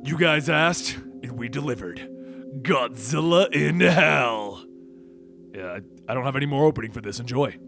You guys asked, and we delivered. Godzilla in hell. Yeah, I don't have any more opening for this. Enjoy.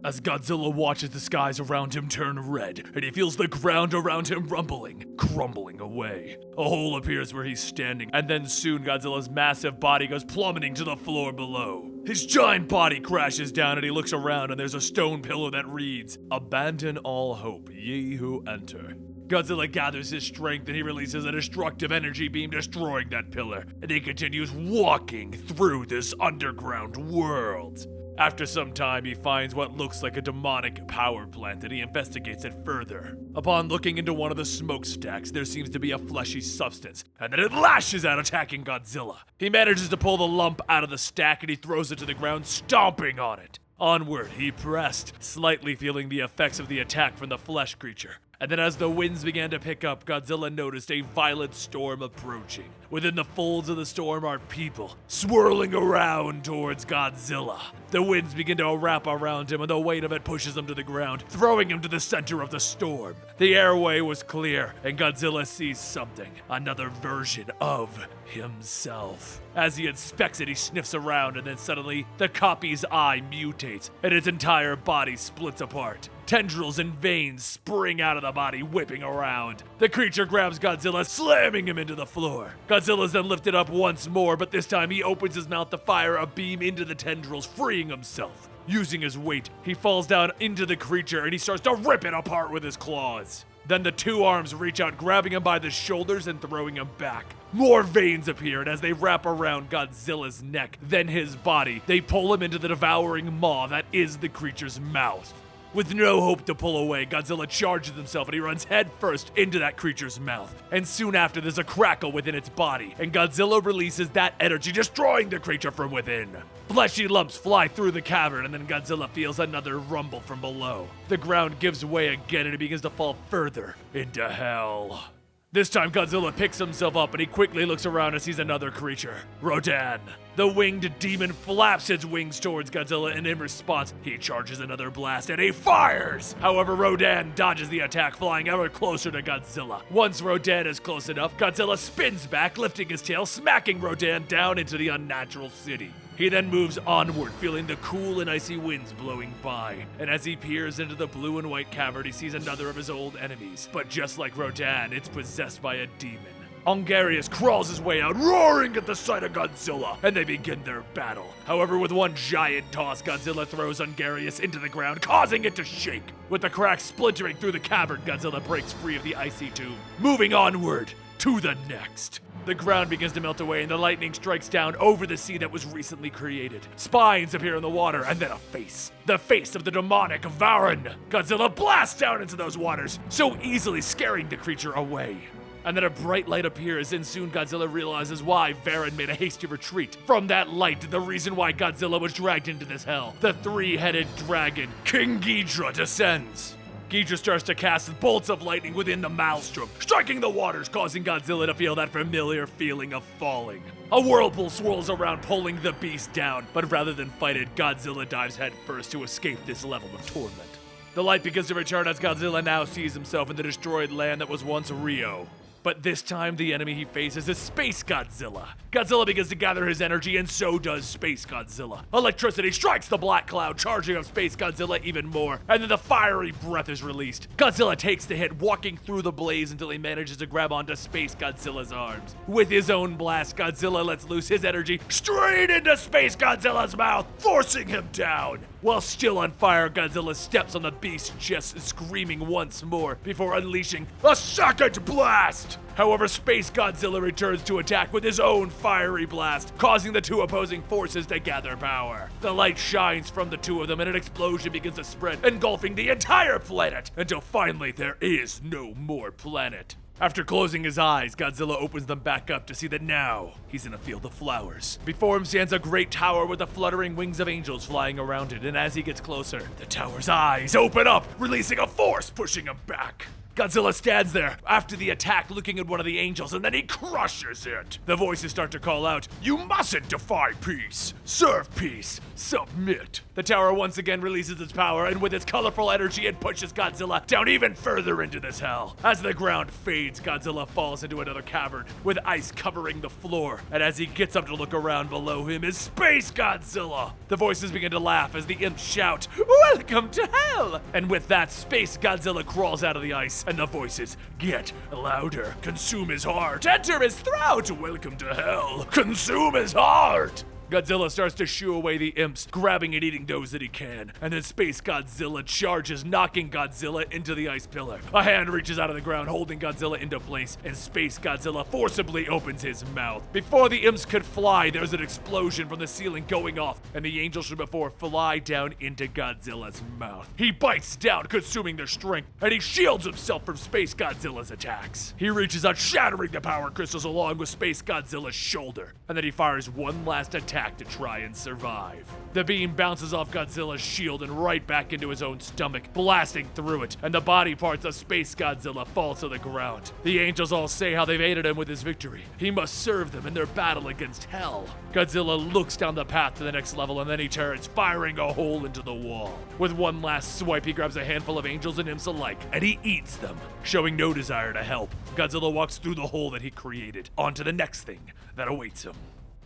As Godzilla watches the skies around him turn red, and he feels the ground around him rumbling, crumbling away. A hole appears where he's standing, and then soon Godzilla's massive body goes plummeting to the floor below. His giant body crashes down and he looks around and there's a stone pillar that reads, "Abandon all hope, ye who enter." Godzilla gathers his strength and he releases a destructive energy beam destroying that pillar, and he continues walking through this underground world. After some time, he finds what looks like a demonic power plant and he investigates it further. Upon looking into one of the smokestacks, there seems to be a fleshy substance, and then it lashes out, attacking Godzilla. He manages to pull the lump out of the stack and he throws it to the ground, stomping on it. Onward, he pressed, slightly feeling the effects of the attack from the flesh creature. And then as the winds began to pick up, Godzilla noticed a violent storm approaching. Within the folds of the storm are people, swirling around towards Godzilla. The winds begin to wrap around him and the weight of it pushes him to the ground, throwing him to the center of the storm. The airway was clear, and Godzilla sees something, another version of himself. As he inspects it, he sniffs around, and then suddenly, the copy's eye mutates, and its entire body splits apart. Tendrils and veins spring out of the body, whipping around. The creature grabs Godzilla, slamming him into the floor. Godzilla's then lifted up once more, but this time he opens his mouth to fire a beam into the tendrils, freeing himself. Using his weight, he falls down into the creature and he starts to rip it apart with his claws. Then the two arms reach out, grabbing him by the shoulders and throwing him back. More veins appear, and as they wrap around Godzilla's neck, then his body, they pull him into the devouring maw that is the creature's mouth. With no hope to pull away, Godzilla charges himself and he runs headfirst into that creature's mouth. And soon after, there's a crackle within its body, and Godzilla releases that energy, destroying the creature from within. Fleshy lumps fly through the cavern, and then Godzilla feels another rumble from below. The ground gives way again and he begins to fall further into hell. This time, Godzilla picks himself up and he quickly looks around and sees another creature, Rodan. The winged demon flaps its wings towards Godzilla, and in response, he charges another blast and he fires! However, Rodan dodges the attack, flying ever closer to Godzilla. Once Rodan is close enough, Godzilla spins back, lifting his tail, smacking Rodan down into the unnatural city. He then moves onward, feeling the cool and icy winds blowing by. And as he peers into the blue and white cavern, he sees another of his old enemies. But just like Rodan, it's possessed by a demon. Ongarius crawls his way out, roaring at the sight of Godzilla, and they begin their battle. However, with one giant toss, Godzilla throws Ongarius into the ground, causing it to shake. With the cracks splintering through the cavern, Godzilla breaks free of the icy tomb, moving onward to the next. The ground begins to melt away and the lightning strikes down over the sea that was recently created. Spines appear in the water and then a face. The face of the demonic Varan. Godzilla blasts down into those waters, so easily scaring the creature away. And then a bright light appears, and soon Godzilla realizes why Varan made a hasty retreat. From that light, the reason why Godzilla was dragged into this hell. The three-headed dragon, King Ghidorah, descends. Ghidorah starts to cast bolts of lightning within the maelstrom, striking the waters, causing Godzilla to feel that familiar feeling of falling. A whirlpool swirls around, pulling the beast down, but rather than fight it, Godzilla dives headfirst to escape this level of torment. The light begins to return as Godzilla now sees himself in the destroyed land that was once Rio. But this time, the enemy he faces is Space Godzilla. Godzilla begins to gather his energy, and so does Space Godzilla. Electricity strikes the black cloud, charging up Space Godzilla even more, and then the fiery breath is released. Godzilla takes the hit, walking through the blaze until he manages to grab onto Space Godzilla's arms. With his own blast, Godzilla lets loose his energy straight into Space Godzilla's mouth, forcing him down. While still on fire, Godzilla steps on the beast's chest, screaming once more before unleashing a second blast. However, Space Godzilla returns to attack with his own fiery blast, causing the two opposing forces to gather power. The light shines from the two of them and an explosion begins to spread, engulfing the entire planet, until finally there is no more planet. After closing his eyes, Godzilla opens them back up to see that now he's in a field of flowers. Before him stands a great tower with the fluttering wings of angels flying around it, and as he gets closer, the tower's eyes open up, releasing a force pushing him back. Godzilla stands there after the attack looking at one of the angels, and then he crushes it. The voices start to call out, "You mustn't defy peace! Serve peace! Submit!" The tower once again releases its power, and with its colorful energy it pushes Godzilla down even further into this hell. As the ground fades, Godzilla falls into another cavern with ice covering the floor, and as he gets up to look around, below him is Space Godzilla! The voices begin to laugh as the imps shout, "Welcome to hell!" And with that, Space Godzilla crawls out of the ice, and the voices get louder. "Consume his heart! Enter his throat! Welcome to hell! Consume his heart!" Godzilla starts to shoo away the imps, grabbing and eating those that he can, and then Space Godzilla charges, knocking Godzilla into the ice pillar. A hand reaches out of the ground, holding Godzilla into place, and Space Godzilla forcibly opens his mouth. Before the imps could fly, there's an explosion from the ceiling going off, and the angels from before fly down into Godzilla's mouth. He bites down, consuming their strength, and he shields himself from Space Godzilla's attacks. He reaches out, shattering the power crystals along with Space Godzilla's shoulder, and then he fires one last attack to try and survive. The beam bounces off Godzilla's shield and right back into his own stomach, blasting through it, and the body parts of Space Godzilla fall to the ground. The angels all say how they've aided him with his victory. He must serve them in their battle against hell. Godzilla looks down the path to the next level, and then he turns, firing a hole into the wall. With one last swipe, he grabs a handful of angels and imps alike, and he eats them, showing no desire to help. Godzilla walks through the hole that he created, onto the next thing that awaits him.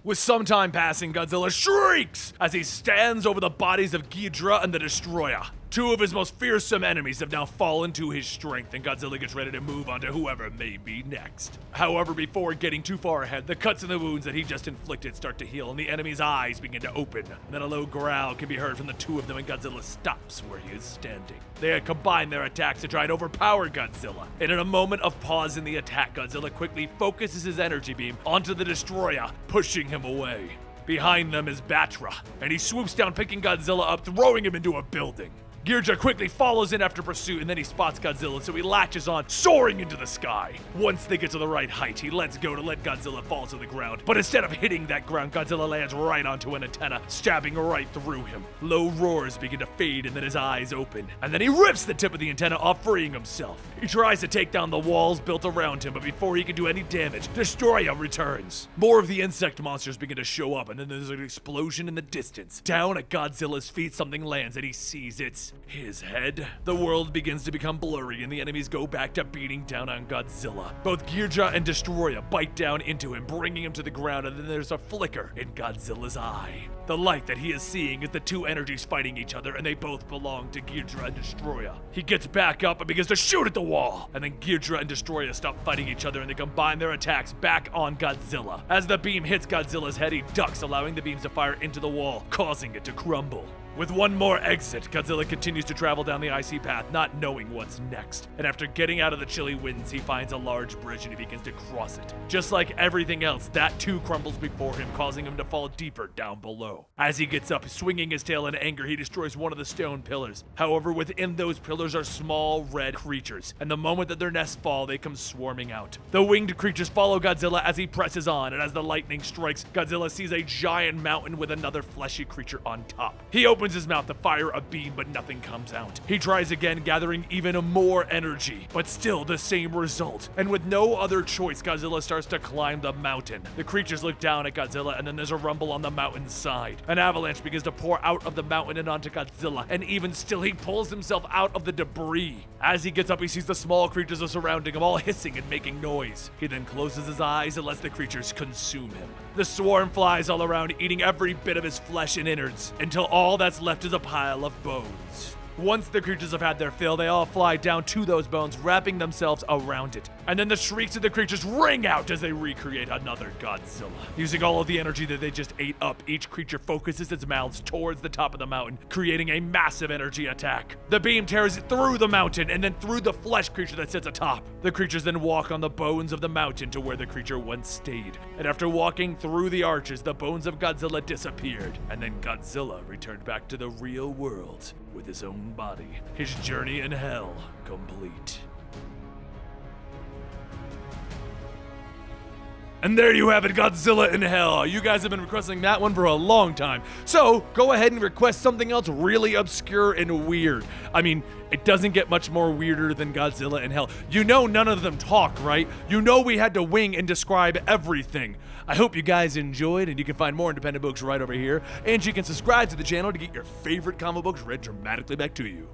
With some time passing, Godzilla shrieks as he stands over the bodies of Ghidorah and the Destroyer. Two of his most fearsome enemies have now fallen to his strength, and Godzilla gets ready to move on to whoever may be next. However, before getting too far ahead, the cuts and the wounds that he just inflicted start to heal, and the enemy's eyes begin to open. And then a low growl can be heard from the two of them, and Godzilla stops where he is standing. They combine their attacks to try and overpower Godzilla. And in a moment of pause in the attack, Godzilla quickly focuses his energy beam onto the Destroyer, pushing him away. Behind them is Batra, and he swoops down, picking Godzilla up, throwing him into a building. Ghidorah quickly follows in after pursuit, and then he spots Godzilla, so he latches on, soaring into the sky. Once they get to the right height, he lets go to let Godzilla fall to the ground. But instead of hitting that ground, Godzilla lands right onto an antenna, stabbing right through him. Low roars begin to fade, and then his eyes open. And then he rips the tip of the antenna off, freeing himself. He tries to take down the walls built around him, but before he can do any damage, Destroyer returns. More of the insect monsters begin to show up, and then there's an explosion in the distance. Down at Godzilla's feet, something lands, and he sees it's his head. The world begins to become blurry, and the enemies go back to beating down on Godzilla. Both Ghidorah and Destroyer bite down into him, bringing him to the ground, and then there's a flicker in Godzilla's eye. The light that he is seeing is the two energies fighting each other, and they both belong to Ghidorah and Destroyer. He gets back up and begins to shoot at the wall, and then Ghidorah and Destroyer stop fighting each other, and they combine their attacks back on Godzilla. As the beam hits Godzilla's head, he ducks, allowing the beams to fire into the wall, causing it to crumble. With one more exit, Godzilla continues to travel down the icy path, not knowing what's next. And after getting out of the chilly winds, he finds a large bridge and he begins to cross it. Just like everything else, that too crumbles before him, causing him to fall deeper down below. As he gets up, swinging his tail in anger, he destroys one of the stone pillars. However, within those pillars are small red creatures, and the moment that their nests fall, they come swarming out. The winged creatures follow Godzilla as he presses on, and as the lightning strikes, Godzilla sees a giant mountain with another fleshy creature on top. He opens his mouth to fire a beam, but nothing comes out. He tries again, gathering even more energy, but still the same result. And with no other choice, Godzilla starts to climb the mountain. The creatures look down at Godzilla, and then there's a rumble on the mountain's side. An avalanche begins to pour out of the mountain and onto Godzilla, and even still, he pulls himself out of the debris. As he gets up, he sees the small creatures are surrounding him, all hissing and making noise. He then closes his eyes and lets the creatures consume him. The swarm flies all around, eating every bit of his flesh and innards, until all that's left is a pile of bones. Once the creatures have had their fill, they all fly down to those bones, wrapping themselves around it. And then the shrieks of the creatures ring out as they recreate another Godzilla. Using all of the energy that they just ate up, each creature focuses its mouths towards the top of the mountain, creating a massive energy attack. The beam tears through the mountain and then through the flesh creature that sits atop. The creatures then walk on the bones of the mountain to where the creature once stayed. And after walking through the arches, the bones of Godzilla disappeared. And then Godzilla returned back to the real world with his own body. His journey in hell complete. And there you have it, Godzilla in Hell. You guys have been requesting that one for a long time. So go ahead and request something else really obscure and weird. I mean, it doesn't get much more weirder than Godzilla in Hell. You know none of them talk, right? You know we had to wing and describe everything. I hope you guys enjoyed, and you can find more independent books right over here. And you can subscribe to the channel to get your favorite comic books read dramatically back to you.